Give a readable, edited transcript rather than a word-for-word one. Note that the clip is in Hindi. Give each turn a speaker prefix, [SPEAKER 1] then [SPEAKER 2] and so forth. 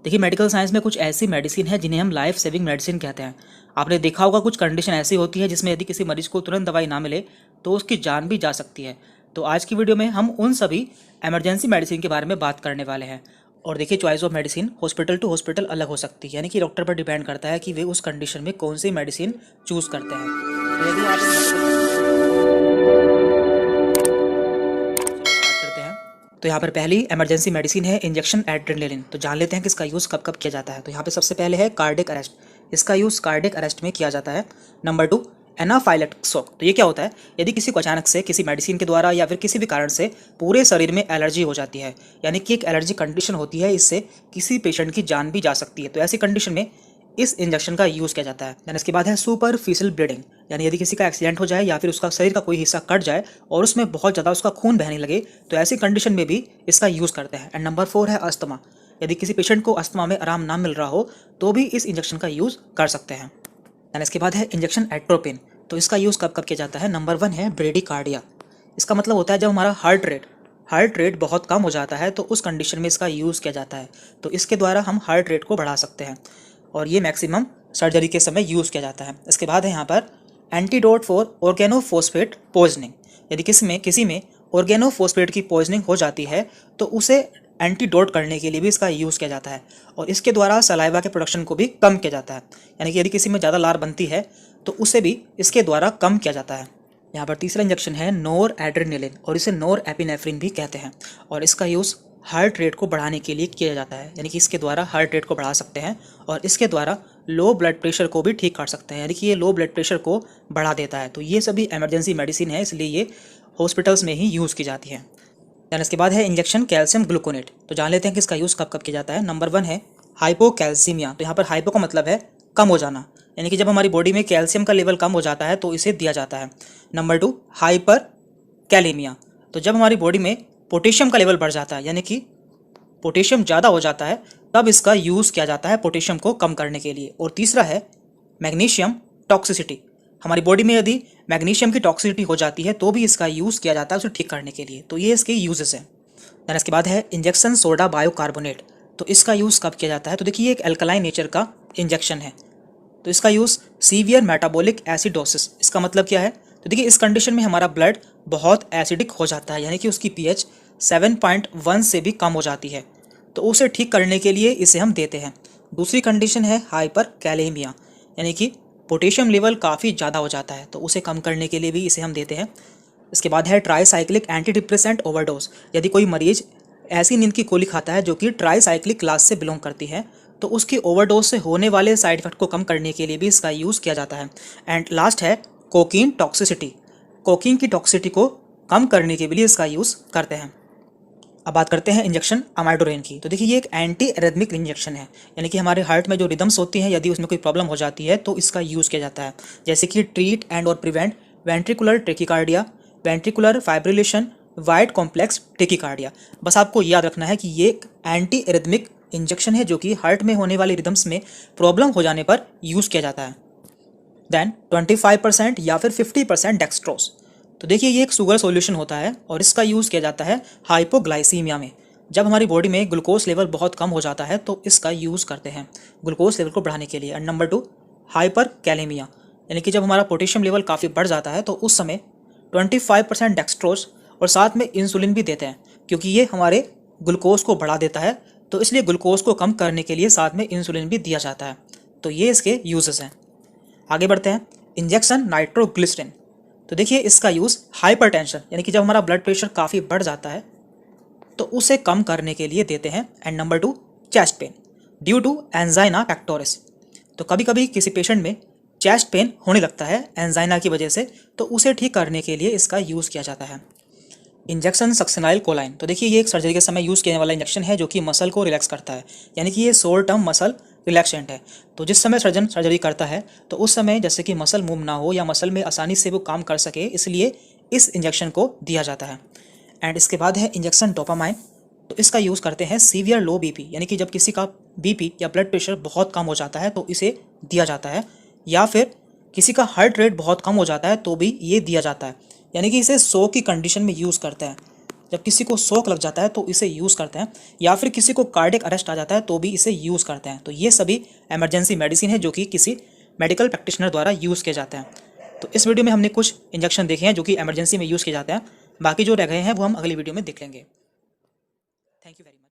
[SPEAKER 1] देखिए मेडिकल साइंस में कुछ ऐसी मेडिसिन है जिन्हें हम लाइफ सेविंग मेडिसिन कहते हैं। आपने देखा होगा कुछ कंडीशन ऐसी होती है जिसमें यदि किसी मरीज को तुरंत दवाई ना मिले तो उसकी जान भी जा सकती है। तो आज की वीडियो में हम उन सभी इमरजेंसी मेडिसिन के बारे में बात करने वाले हैं। और देखिए choice of medicine hospital to hospital अलग हो सकती है, यानी कि डॉक्टर पर डिपेंड करता है कि वे उस कंडीशन में कौन सी मेडिसिन चूज करते हैं। तो यदि आप करते हैं तो यहाँ पर पहली इमरजेंसी मेडिसिन है इंजेक्शन एड्रेनलिन। तो जान लेते हैं कि इसका यूज़ कब कब किया जाता है। तो यहाँ पे सबसे पहले है कार्डिक अरेस्ट। इसका यूज़ कार्डिक अरेस्ट में किया जाता है। Number 2 anaphylactic shock. तो ये क्या होता है? यदि किसी को अचानक से किसी मेडिसिन के द्वारा या फिर किसी भी कारण से पूरे शरीर में एलर्जी हो जाती है, यानी कि एक एलर्जी कंडीशन होती है, इससे किसी पेशेंट की जान भी जा सकती है। तो ऐसी कंडीशन में इस इंजेक्शन का यूज़ किया जाता है। देन इसके बाद है सुपरफिशियल ब्लीडिंग, यानी यदि किसी का एक्सीडेंट हो जाए या फिर उसका शरीर का कोई हिस्सा कट जाए और उसमें बहुत ज़्यादा उसका खून बहने लगे, तो ऐसी कंडीशन में भी इसका यूज़ करते हैं। एंड नंबर 4 है अस्थमा। यदि किसी पेशेंट को अस्थमा में आराम ना मिल रहा हो तो भी इस इंजेक्शन का यूज़ कर सकते हैं। देन इसके बाद है इंजेक्शन एट्रोपिन। तो इसका यूज़ कब कब किया जाता है? नंबर 1 है ब्रेडिकार्डिया। इसका मतलब होता है जब हमारा हार्ट रेट बहुत कम हो जाता है तो उस कंडीशन में इसका यूज़ किया जाता है। तो इसके द्वारा हम हार्ट रेट को बढ़ा सकते हैं और ये मैक्सिमम सर्जरी के समय यूज़ किया जाता है। इसके बाद है यहाँ पर एंटीडोट फॉर ऑर्गेनोफॉस्फेट पॉइजनिंग। यदि किसी में ऑर्गेनोफॉस्फेट की पॉइजनिंग हो जाती है तो उसे एंटीडोट करने के लिए भी इसका यूज़ किया जाता है और इसके द्वारा सलाइवा के प्रोडक्शन को भी कम किया जाता है, यानी कि यदि किसी में ज़्यादा लार बनती है तो उसे भी इसके द्वारा कम किया जाता है। यहाँ पर तीसरा इंजेक्शन है नोर एड्रेनलिन और इसे नोर एपिनेफ्रिन भी कहते हैं और इसका यूज़ हार्ट रेट को बढ़ाने के लिए किया जाता है, यानी कि इसके द्वारा हार्ट रेट को बढ़ा सकते हैं और इसके द्वारा लो ब्लड प्रेशर को भी ठीक कर सकते हैं, यानी कि ये लो ब्लड प्रेशर को बढ़ा देता है। तो ये सभी इमरजेंसी मेडिसिन है, इसलिए ये हॉस्पिटल्स में ही यूज़ की जाती है। दैन इसके बाद है इंजेक्शन कैल्शियम ग्लूकोनेट। तो जान लेते हैं कि इसका यूज़ कब कब किया जाता है। नंबर 1 है हाइपोकैल्सीमिया। तो यहाँ पर हाइपो का मतलब है कम हो जाना, यानी कि जब हमारी बॉडी में कैल्शियम का लेवल कम हो जाता है तो इसे दिया जाता है। Number 2 hyper kalaemia. तो जब हमारी बॉडी में पोटेशियम का लेवल बढ़ जाता है, यानी कि पोटेशियम ज़्यादा हो जाता है, तब इसका यूज़ किया जाता है पोटेशियम को कम करने के लिए। और तीसरा है मैग्नीशियम टॉक्सिसिटी। हमारी बॉडी में यदि मैग्नीशियम की टॉक्सिसिटी हो जाती है तो भी इसका यूज़ किया जाता है उसे ठीक करने के लिए। तो ये इसके यूजेस हैं। देन इसके बाद है इंजेक्शन सोडा बायोकार्बोनेट। तो इसका यूज़ कब किया जाता है? तो देखिए ये एक एल्कलाइन नेचर का इंजेक्शन है, तो इसका यूज़ सीवियर मेटाबॉलिक एसिडोसिस। इसका मतलब क्या है? तो देखिए इस कंडीशन में हमारा ब्लड बहुत एसिडिक हो जाता है, यानी कि उसकी पीएच 7.1 से भी कम हो जाती है, तो उसे ठीक करने के लिए इसे हम देते हैं। दूसरी कंडीशन है हाइपर कैलेमिया, यानी कि पोटेशियम लेवल काफ़ी ज़्यादा हो जाता है, तो उसे कम करने के लिए भी इसे हम देते हैं। इसके बाद है ट्राईसाइक्लिक एंटी डिप्रेसेंट ओवरडोज। यदि कोई मरीज ऐसी नींद की गोली खाता है जो कि ट्राईसाइक्लिक क्लास से बिलोंग करती है तो उसकी ओवरडोज से होने वाले साइड इफेक्ट को कम करने के लिए भी इसका यूज़ किया जाता है। एंड लास्ट है कोकीन टॉक्सिसिटी। कोकीन की टॉक्सिसिटी को कम करने के लिए इसका यूज़ करते हैं। अब बात करते हैं इंजेक्शन अमाइडोरेन की। तो देखिए ये एक एंटी एरिथमिक इंजेक्शन है, यानी कि हमारे हार्ट में जो रिदम्स होती हैं यदि उसमें कोई प्रॉब्लम हो जाती है तो इसका यूज़ किया जाता है, जैसे कि ट्रीट एंड और prevent ventricular tachycardia, ventricular fibrillation, wide complex tachycardia. बस आपको याद रखना है कि ये एक एंटी एरिथमिक इंजेक्शन है जो कि हार्ट में होने वाले रिदम्स में प्रॉब्लम हो जाने पर यूज़ किया जाता है। देन 25% या फिर 50% डेक्सट्रोज। तो देखिए ये एक शुगर सॉल्यूशन होता है और इसका यूज़ किया जाता है हाइपोग्लाइसीमिया में। जब हमारी बॉडी में ग्लूकोज लेवल बहुत कम हो जाता है तो इसका यूज़ करते हैं ग्लूकोज लेवल को बढ़ाने के लिए। एंड नंबर 2 हाइपर कैलेमिया, यानी कि जब हमारा पोटेशियम लेवल काफ़ी बढ़ जाता है तो उस समय 25% डेक्सट्रोज और साथ में इंसुलिन भी देते हैं, क्योंकि ये हमारे ग्लूकोज को बढ़ा देता है, तो इसलिए ग्लूकोज को कम करने के लिए साथ में इंसुलिन भी दिया जाता है। तो ये इसके यूजेस हैं। आगे बढ़ते हैं इंजेक्शन नाइट्रोग्लिसरीन। तो देखिए इसका यूज़ हाइपरटेंशन, यानी कि जब हमारा ब्लड प्रेशर काफ़ी बढ़ जाता है तो उसे कम करने के लिए देते हैं। And number 2 chest pain due to angina pectoris. तो कभी कभी किसी पेशेंट में चेस्ट पेन होने लगता है एंजाइना की वजह से, तो उसे ठीक करने के लिए इसका यूज़ किया जाता है। Injection succinylcholine. तो देखिए ये एक सर्जरी के समय यूज़ करने वाला इंजेक्शन है जो कि मसल को रिलैक्स करता है, यानी कि ये शॉर्ट टर्म मसल रिलैक्सेंट है। तो जिस समय सर्जन सर्जरी करता है तो उस समय जैसे कि मसल मूव ना हो या मसल में आसानी से वो काम कर सके, इसलिए इस इंजेक्शन को दिया जाता है। एंड इसके बाद है इंजेक्शन डोपामाइन। तो इसका यूज़ करते हैं सीवियर लो बीपी, यानी कि जब किसी का बीपी या ब्लड प्रेशर बहुत कम हो जाता है तो इसे दिया जाता है, या फिर किसी का हार्ट रेट बहुत कम हो जाता है तो भी ये दिया जाता है, यानी कि इसे 100 की कंडीशन में यूज़ करते हैं। जब किसी को शॉक लग जाता है तो इसे यूज़ करते हैं, या फिर किसी को कार्डियक अरेस्ट आ जाता है तो भी इसे यूज़ करते हैं। तो ये सभी इमरजेंसी मेडिसिन है जो कि किसी मेडिकल प्रैक्टिशनर द्वारा यूज़ किए जाते हैं। तो इस वीडियो में हमने कुछ इंजेक्शन देखे हैं जो कि इमरजेंसी में यूज़ किए जाते हैं, बाकी जो रह गए हैं वो हम अगली वीडियो में देख लेंगे। Thank you very much.